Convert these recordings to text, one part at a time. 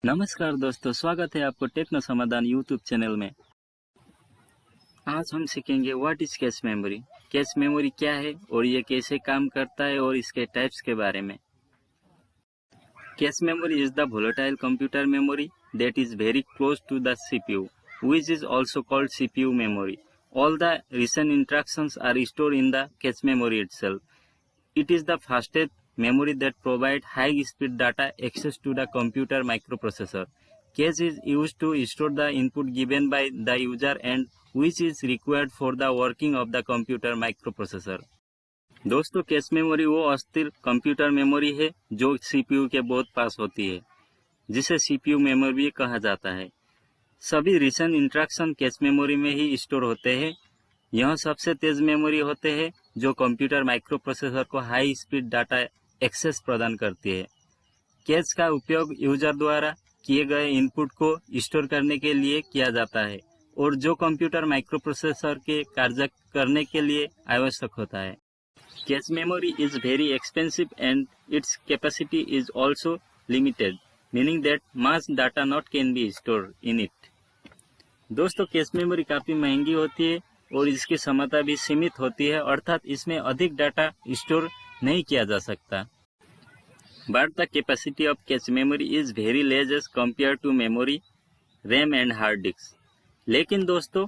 नमस्कार दोस्तों, स्वागत है आपको टेक्नो समाधान यूट्यूब चैनल में। आज हम सीखेंगे what is cache memory. Cache memory क्या है और ये कैसे काम करता है और इसके टाइप्स के बारे में। Cash memory is the volatile computer memory that is very close to the CPU, which is also called CPU memory. All the recent instructions are stored in the cache memory itself. It is the fastest memory that provides high-speed data access to the computer microprocessor. Cache is used to store the input given by the user and which is required for the working of the computer microprocessor. दोस्तों, cache memory वो अस्थिर computer memory है जो CPU के बहुत पास होती है, जिसे सीपीयू मेमोरी भी कहा जाता है। सभी रिसेंट इंस्ट्रक्शन कैश मेमोरी में ही स्टोर होते हैं। यह सबसे तेज मेमोरी होते हैं जो कंप्यूटर माइक्रोप्रोसेसर को हाई स्पीड डाटा एक्सेस प्रदान करती है। कैश का उपयोग यूजर द्वारा किए गए इनपुट को स्टोर करने के लिए किया जाता है और जो कंप्यूटर माइक्रोप्रोसेसर के कार्य करने के लिए आवश्यक होता है। Cash memory is very expensive and its capacity is also limited, meaning that much data not can be store in it. दोस्तों, कैश मेमोरी काफी महंगी होती है और इसकी क्षमता भी सीमित होती है, अर्थात इसमें अधिक डाटा स्टोर नहीं किया जा सकता। But the capacity of cache memory is very less as compare to memory, RAM and hard disk. लेकिन दोस्तों,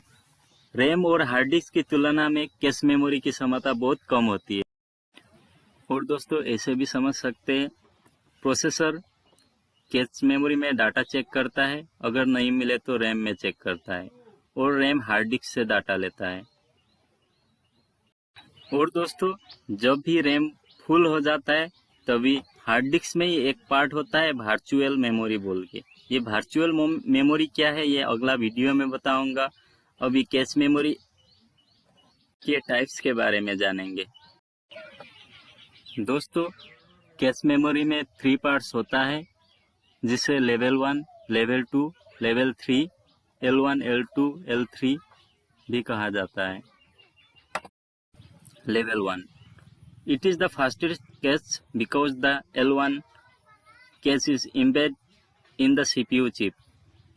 रैम और हार्ड डिस्क की तुलना में कैश मेमोरी की क्षमता बहुत कम होती है। और दोस्तों, ऐसे भी समझ सकते हैं, प्रोसेसर कैश मेमोरी में डाटा चेक करता है, अगर नहीं मिले तो रैम में चेक करता है और रैम हार्ड डिस्क से डाटा लेता है। और दोस्तों, जब भी रैम फुल हो जाता है तभी हार्ड डिस्क में ही एक पार्ट होता है वर्चुअल मेमोरी बोल के। ये वर्चुअल मेमोरी क्या है ये अगला वीडियो में बताऊंगा। अभी कैश मेमोरी के टाइप्स के बारे में जानेंगे। दोस्तों, कैश मेमोरी में 3 पार्ट्स होता है, जिसे level 1, level 2, level 3, L1, L2, L3 भी कहा जाता है। Level 1, it is the fastest cache because the L1 cache is embedded in the CPU chip.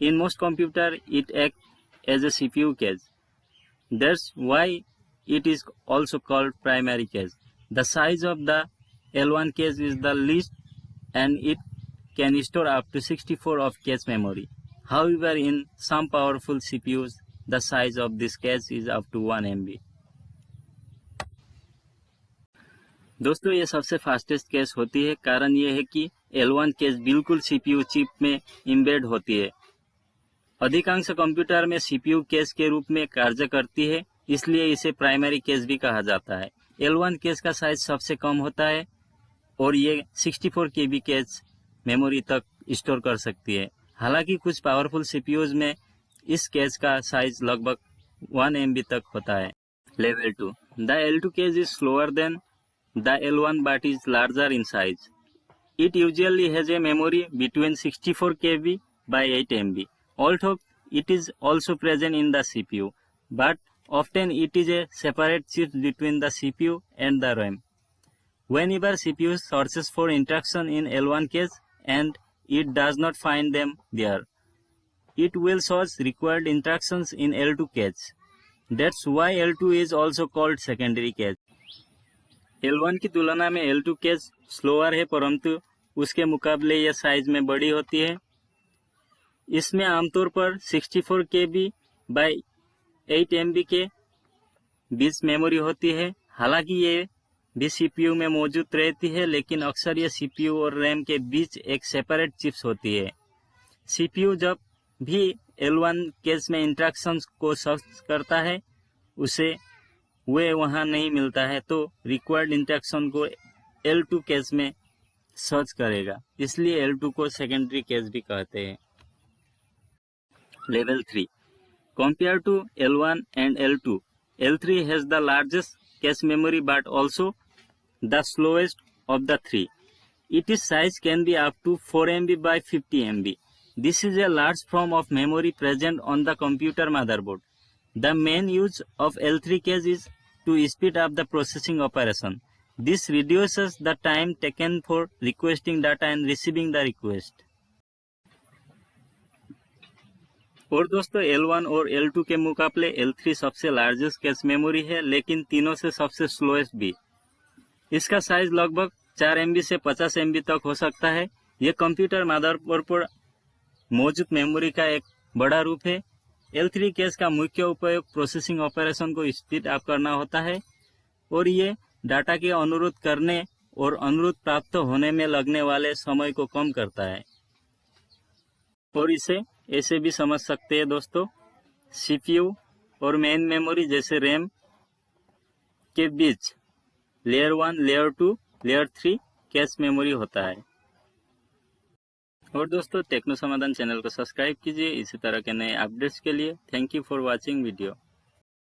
In most computers, it acts as a CPU cache. That's why it is also called primary cache. The size of the L1 cache is the least and it can store up to 64 of cache memory. However, in some powerful CPUs, the size of this cache is up to 1 MB. दोस्तों, ये सबसे fastest cash होती है। कारण ये है कि L1 cash बिल्कुल सीपीयू चिप में इम्बेड होती है। अधिकांश कंप्यूटर में सीपीयू कैश के रूप में कार्य करती है, इसलिए इसे प्राइमरी कैश भी कहा जाता है। L1 कैश का साइज सबसे कम होता है और ये 64 KB कैश मेमोरी तक स्टोर कर सकती है। हालांकि कुछ पावरफुल सीपीयूज में इस कैश का साइज लगभग 1 MB तक होता है। Level 2, the L2 cash is slower then the L1 but is larger in size. It usually has a memory between 64 KB by 8 MB. Although it is also present in the CPU, but often it is a separate chip between the CPU and the RAM. Whenever CPU searches for instruction in L1 cache and it does not find them there, it will search required instructions in L2 cache. That's why L2 is also called secondary cache. L1 की तुलना में L2 cash slower है, परंतु उसके मुकाबले यह size में बड़ी होती है। इसमें आमतौर पर 64 KB बाई 8 MB के बीच मेमोरी होती है। हालांकि ये भी सीपीयू में मौजूद रहती है, लेकिन अक्सर ये सीपीयू और रैम के बीच एक सेपरेट चिप्स होती है। सीपीयू जब भी L1 कैश में इंस्ट्रक्शंस को सर्च करता है, उसे वे वहां नहीं मिलता है तो रिक्वायर्ड इंस्ट्रक्शन को L2 कैश में सर्च करेगा, इसलिए L2 को सेकेंडरी कैश भी कहते हैं। Level 3, compare to L1 and L2, L3 has the largest cache memory but also the slowest of the 3. Its size can be up to 4 MB by 50 MB. This is a large form of memory present on the computer motherboard. The main use of L3 cache is to speed up the processing operation. This reduces the time taken for requesting data and receiving the request. और दोस्तों L1 और L2 के मुकाबले L3 सबसे largest cache memory है, लेकिन तीनों से सबसे स्लोएस्ट भी। इसका साइज लगभग 4 MB से 50 MB तक हो सकता है। यह कंप्यूटर मदरबोर्ड पर मौजूद मेमोरी का एक बड़ा रूप है। L3 कैश का मुख्य उपयोग प्रोसेसिंग ऑपरेशन को स्पीड अप करना होता है और ये डाटा के अनुरोध करने और अनुरोध प्राप्त होने में लगने वाले समय को कम करता है। और इसे ऐसे भी समझ सकते हैं दोस्तों, CPU और मेन मेमोरी जैसे रैम के बीच layer 1, layer 2, layer 3 cache memory होता है। और दोस्तों टेक्नो समाधान चैनल को सब्सक्राइब कीजिए इसी तरह के नए अपडेट्स के लिए। Thank you for watching video.